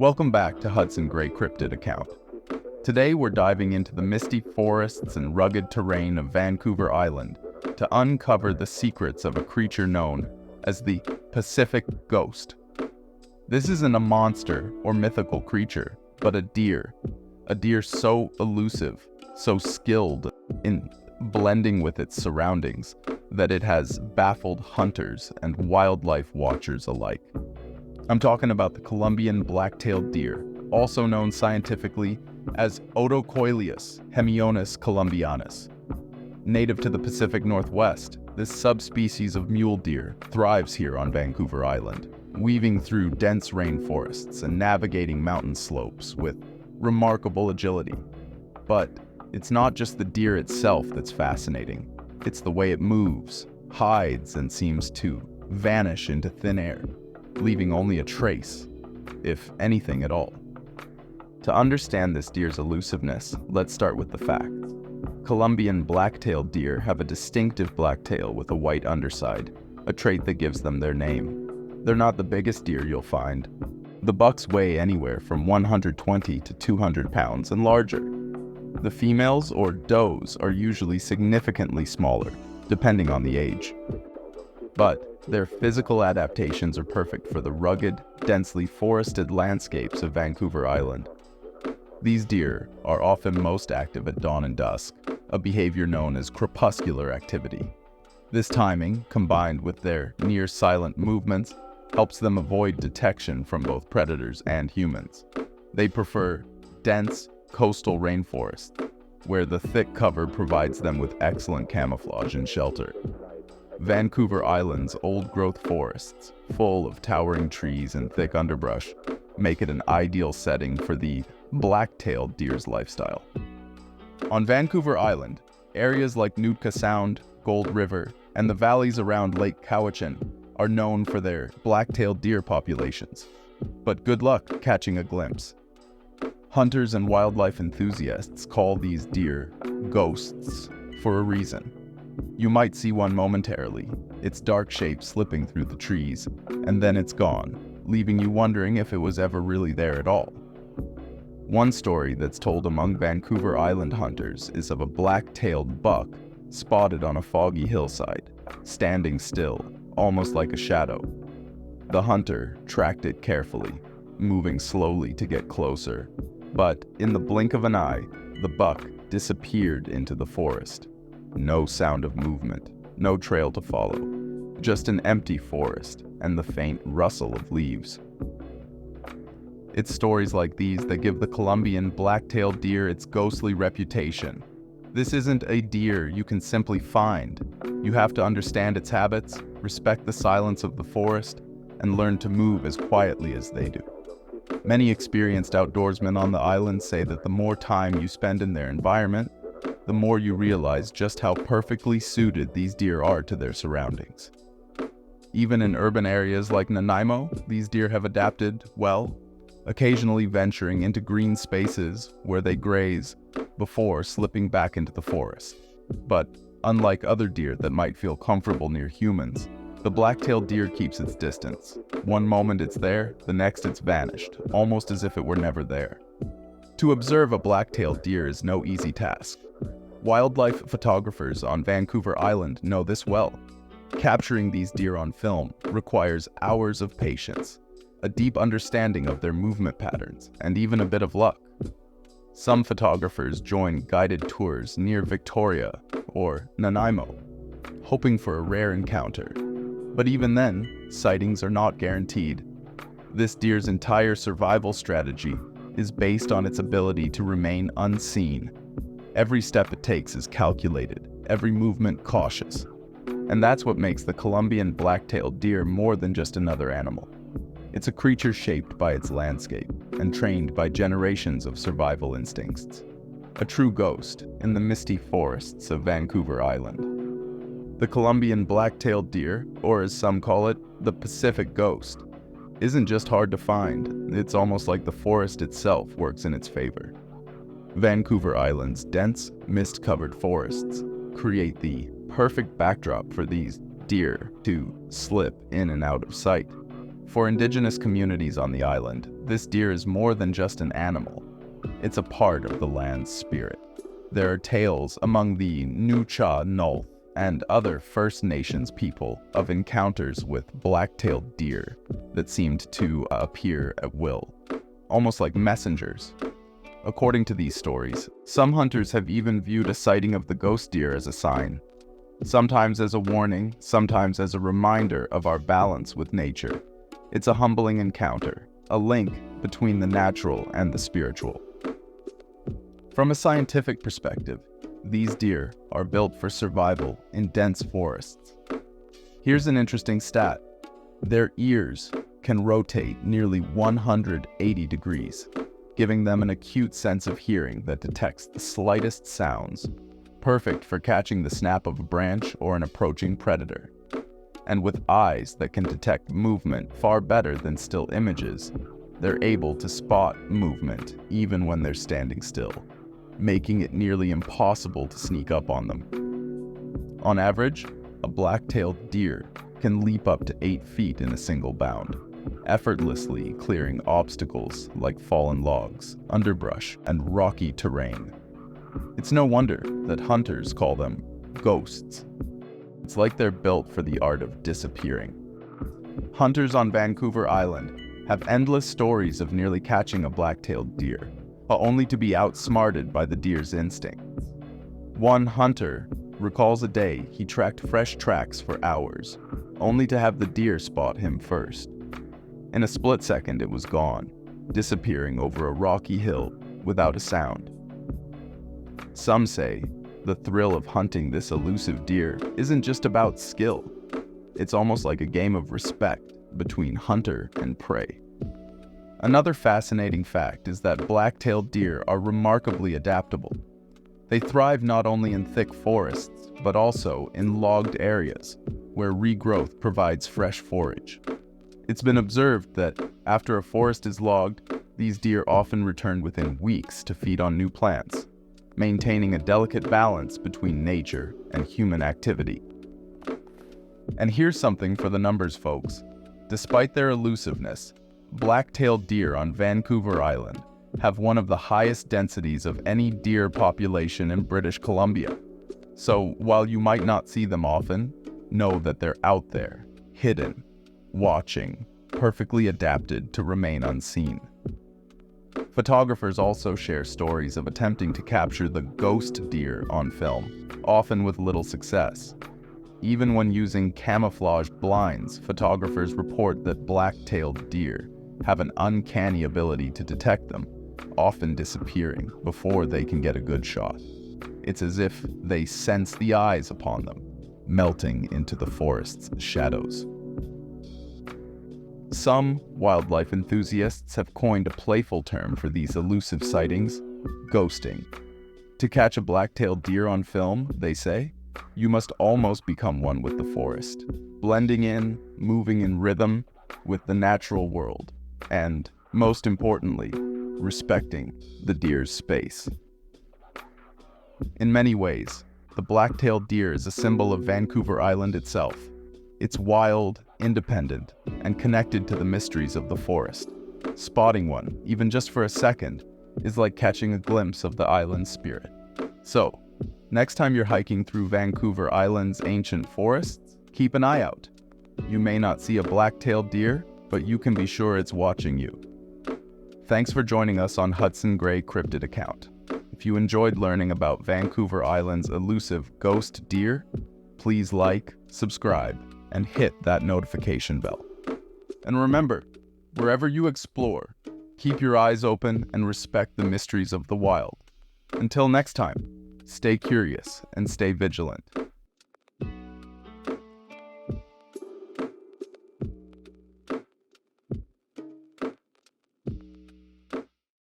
Welcome back to Hudson Grey Cryptid Account. Today we're diving into the misty forests and rugged terrain of Vancouver Island to uncover the secrets of a creature known as the Pacific Ghost. This isn't a monster or mythical creature, but a deer so elusive, so skilled in blending with its surroundings that it has baffled hunters and wildlife watchers alike. I'm talking about the Columbian black-tailed deer, also known scientifically as Otocoileus hemionus columbianus. Native to the Pacific Northwest, this subspecies of mule deer thrives here on Vancouver Island, weaving through dense rainforests and navigating mountain slopes with remarkable agility. But it's not just the deer itself that's fascinating. It's the way it moves, hides, and seems to vanish into thin air, leaving only a trace, if anything at all. To understand this deer's elusiveness, let's start with the facts. Columbian black-tailed deer have a distinctive black tail with a white underside, a trait that gives them their name. They're not the biggest deer you'll find. The bucks weigh anywhere from 120 to 200 pounds and larger. The females, or does, are usually significantly smaller, depending on the age. But their physical adaptations are perfect for the rugged, densely forested landscapes of Vancouver Island. These deer are often most active at dawn and dusk, a behavior known as crepuscular activity. This timing, combined with their near-silent movements, helps them avoid detection from both predators and humans. They prefer dense, coastal rainforests, where the thick cover provides them with excellent camouflage and shelter. Vancouver Island's old-growth forests, full of towering trees and thick underbrush, make it an ideal setting for the black-tailed deer's lifestyle. On Vancouver Island, areas like Nootka Sound, Gold River, and the valleys around Lake Cowichan are known for their black-tailed deer populations. But good luck catching a glimpse. Hunters and wildlife enthusiasts call these deer ghosts for a reason. You might see one momentarily, its dark shape slipping through the trees, and then it's gone, leaving you wondering if it was ever really there at all. One story that's told among Vancouver Island hunters is of a black-tailed buck spotted on a foggy hillside, standing still, almost like a shadow. The hunter tracked it carefully, moving slowly to get closer, but in the blink of an eye, the buck disappeared into the forest. No sound of movement, no trail to follow, just an empty forest and the faint rustle of leaves. It's stories like these that give the Columbian black-tailed deer its ghostly reputation. This isn't a deer you can simply find. You have to understand its habits, respect the silence of the forest, and learn to move as quietly as they do. Many experienced outdoorsmen on the island say that the more time you spend in their environment, the more you realize just how perfectly suited these deer are to their surroundings. Even in urban areas like Nanaimo, these deer have adapted well, occasionally venturing into green spaces where they graze before slipping back into the forest. But unlike other deer that might feel comfortable near humans, the black-tailed deer keeps its distance. One moment it's there, the next it's vanished, almost as if it were never there. To observe a black-tailed deer is no easy task. Wildlife photographers on Vancouver Island know this well. Capturing these deer on film requires hours of patience, a deep understanding of their movement patterns, and even a bit of luck. Some photographers join guided tours near Victoria or Nanaimo, hoping for a rare encounter. But even then, sightings are not guaranteed. This deer's entire survival strategy is based on its ability to remain unseen. Every step it takes is calculated, every movement cautious. And that's what makes the Columbian black-tailed deer more than just another animal. It's a creature shaped by its landscape and trained by generations of survival instincts. A true ghost in the misty forests of Vancouver Island. The Columbian black-tailed deer, or as some call it, the Pacific Ghost, isn't just hard to find. It's almost like the forest itself works in its favor. Vancouver Island's dense, mist-covered forests create the perfect backdrop for these deer to slip in and out of sight. For Indigenous communities on the island, this deer is more than just an animal. It's a part of the land's spirit. There are tales among the Nootka Sound and other First Nations people of encounters with black-tailed deer that seemed to appear at will, almost like messengers. According to these stories, some hunters have even viewed a sighting of the ghost deer as a sign, sometimes as a warning, sometimes as a reminder of our balance with nature. It's a humbling encounter, a link between the natural and the spiritual. From a scientific perspective, these deer are built for survival in dense forests. Here's an interesting stat. Their ears can rotate nearly 180 degrees, giving them an acute sense of hearing that detects the slightest sounds, perfect for catching the snap of a branch or an approaching predator. And with eyes that can detect movement far better than still images, they're able to spot movement even when they're standing still, making it nearly impossible to sneak up on them. On average, a black-tailed deer can leap up to 8 feet in a single bound, effortlessly clearing obstacles like fallen logs, underbrush, and rocky terrain. It's no wonder that hunters call them ghosts. It's like they're built for the art of disappearing. Hunters on Vancouver Island have endless stories of nearly catching a black-tailed deer, only to be outsmarted by the deer's instincts. One hunter recalls a day he tracked fresh tracks for hours, only to have the deer spot him first. In a split second, it was gone, disappearing over a rocky hill without a sound. Some say the thrill of hunting this elusive deer isn't just about skill. It's almost like a game of respect between hunter and prey. Another fascinating fact is that black-tailed deer are remarkably adaptable. They thrive not only in thick forests, but also in logged areas, where regrowth provides fresh forage. It's been observed that after a forest is logged, these deer often return within weeks to feed on new plants, maintaining a delicate balance between nature and human activity. And here's something for the numbers, folks. Despite their elusiveness, black-tailed deer on Vancouver Island have one of the highest densities of any deer population in British Columbia. So while you might not see them often, know that they're out there, hidden, watching, perfectly adapted to remain unseen. Photographers also share stories of attempting to capture the ghost deer on film, often with little success. Even when using camouflage blinds, photographers report that black-tailed deer have an uncanny ability to detect them, often disappearing before they can get a good shot. It's as if they sense the eyes upon them, melting into the forest's shadows. Some wildlife enthusiasts have coined a playful term for these elusive sightings: ghosting. To catch a black-tailed deer on film, they say, you must almost become one with the forest, blending in, moving in rhythm with the natural world, and, most importantly, respecting the deer's space. In many ways, the black-tailed deer is a symbol of Vancouver Island itself. It's wild, independent, and connected to the mysteries of the forest. Spotting one, even just for a second, is like catching a glimpse of the island's spirit. So, next time you're hiking through Vancouver Island's ancient forests, keep an eye out. You may not see a black-tailed deer, but you can be sure it's watching you. Thanks for joining us on Hudson Grey Cryptid Account. If you enjoyed learning about Vancouver Island's elusive ghost deer, please like, subscribe, and hit that notification bell. And remember, wherever you explore, keep your eyes open and respect the mysteries of the wild. Until next time, stay curious and stay vigilant.